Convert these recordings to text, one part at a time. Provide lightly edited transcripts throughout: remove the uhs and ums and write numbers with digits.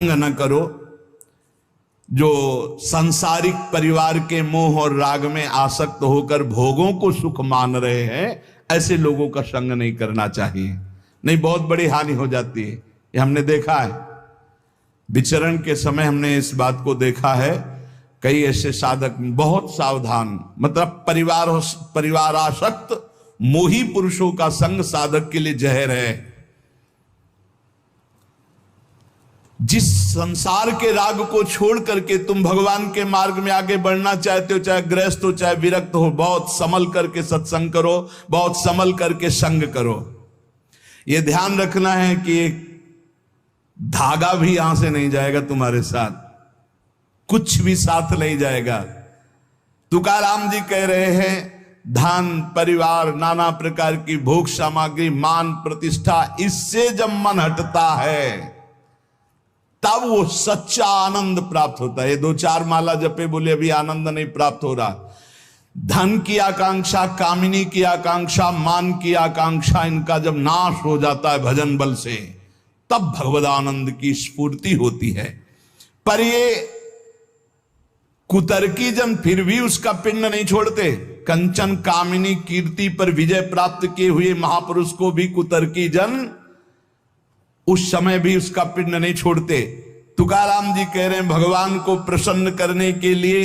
न करो। जो सांसारिक परिवार के मोह और राग में आसक्त होकर भोगों को सुख मान रहे हैं, ऐसे लोगों का संग नहीं करना चाहिए, नहीं बहुत बड़ी हानि हो जाती है। ये हमने देखा है, विचरण के समय हमने इस बात को देखा है। कई ऐसे साधक बहुत सावधान, मतलब परिवारासक्त मोही पुरुषों का संग साधक के लिए जहर है। जिस संसार के राग को छोड़ करके तुम भगवान के मार्ग में आगे बढ़ना चाहते हो, चाहे गृहस्थ हो चाहे विरक्त हो, बहुत संभल करके सत्संग करो, बहुत संभल करके संग करो। यह ध्यान रखना है कि एक धागा भी यहां से नहीं जाएगा तुम्हारे साथ, कुछ भी साथ नहीं जाएगा। तुकाराम जी कह रहे हैं, धन परिवार नाना प्रकार की भोग सामग्री मान प्रतिष्ठा, इससे जब मन हटता है तब वो सच्चा आनंद प्राप्त होता है। ये 2-4 माला जपे बोले अभी आनंद नहीं प्राप्त हो रहा। धन की आकांक्षा, कामिनी की आकांक्षा, मान की आकांक्षा, इनका जब नाश हो जाता है भजन बल से, तब भगवदानंद की स्फूर्ति होती है। पर ये कुतर्की जन फिर भी उसका पिंड नहीं छोड़ते। कंचन कामिनी कीर्ति पर विजय प्राप्त किए हुए महापुरुष को भी कुतर्की जन उस समय भी उसका पिंड नहीं छोड़ते। तुकाराम जी कह रहे हैं, भगवान को प्रसन्न करने के लिए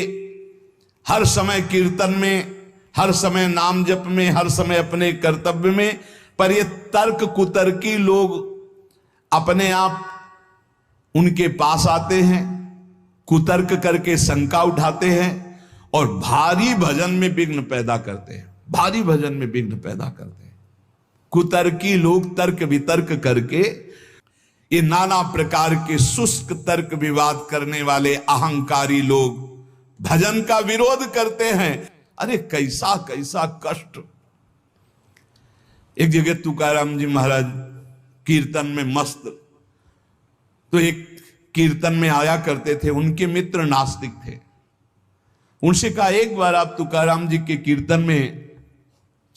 हर समय कीर्तन में, हर समय नाम जप में, हर समय अपने कर्तव्य में। पर ये तर्क कुतर्की लोग अपने आप उनके पास आते हैं, कुतर्क करके शंका उठाते हैं और भारी भजन में विघ्न पैदा करते हैं, भारी भजन में विघ्न पैदा करते हैं। कुतर्की लोग तर्क वितर्क करके, ये नाना प्रकार के शुष्क तर्क विवाद करने वाले अहंकारी लोग भजन का विरोध करते हैं। अरे कैसा कैसा कष्ट। एक जगह तुकाराम जी महाराज कीर्तन में मस्त, तो एक कीर्तन में आया करते थे, उनके मित्र नास्तिक थे। उनसे कहा, एक बार आप तुकाराम जी के कीर्तन में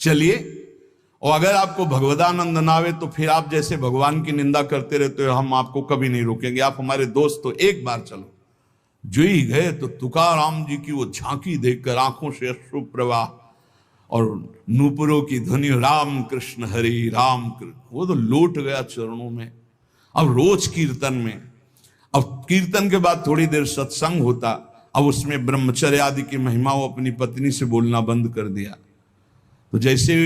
चलिए, और अगर आपको भगवदानंद ना आवे तो फिर आप जैसे भगवान की निंदा करते रहते हो, हम आपको कभी नहीं रोकेंगे, आप हमारे दोस्त हो, एक बार चलो। जो ही गए तो तुकाराम जी की वो झांकी देखकर आंखों से अश्रु प्रवाह और नूपुरों की ध्वनि, राम कृष्ण हरि राम कृष्ण, वो तो लौट गया चरणों में। अब रोज कीर्तन में, अब कीर्तन के बाद थोड़ी देर सत्संग होता, अब उसमें ब्रह्मचर्य आदि की महिमा वो अपनी पत्नी से बोलना बंद कर दिया। तो जैसे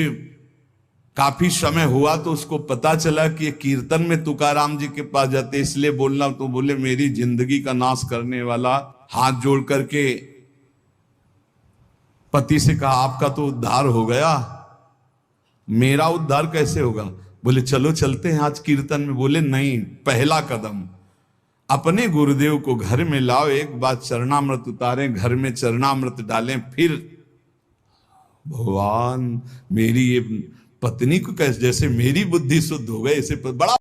काफी समय हुआ तो उसको पता चला कि ये कीर्तन में तुकाराम जी के पास जाते इसलिए बोलना, तो बोले मेरी जिंदगी का नाश करने वाला, हाथ जोड़ करके पति से कहा, आपका तो उद्धार हो गया, मेरा उद्धार कैसे होगा? बोले चलो चलते हैं आज कीर्तन में। बोले नहीं, पहला कदम अपने गुरुदेव को घर में लाओ, एक बार चरणामृत उतारें, घर में चरणामृत डालें, फिर भगवान मेरी ये पत्नी को कैसे, जैसे मेरी बुद्धि शुद्ध हो गई, ऐसे बड़ा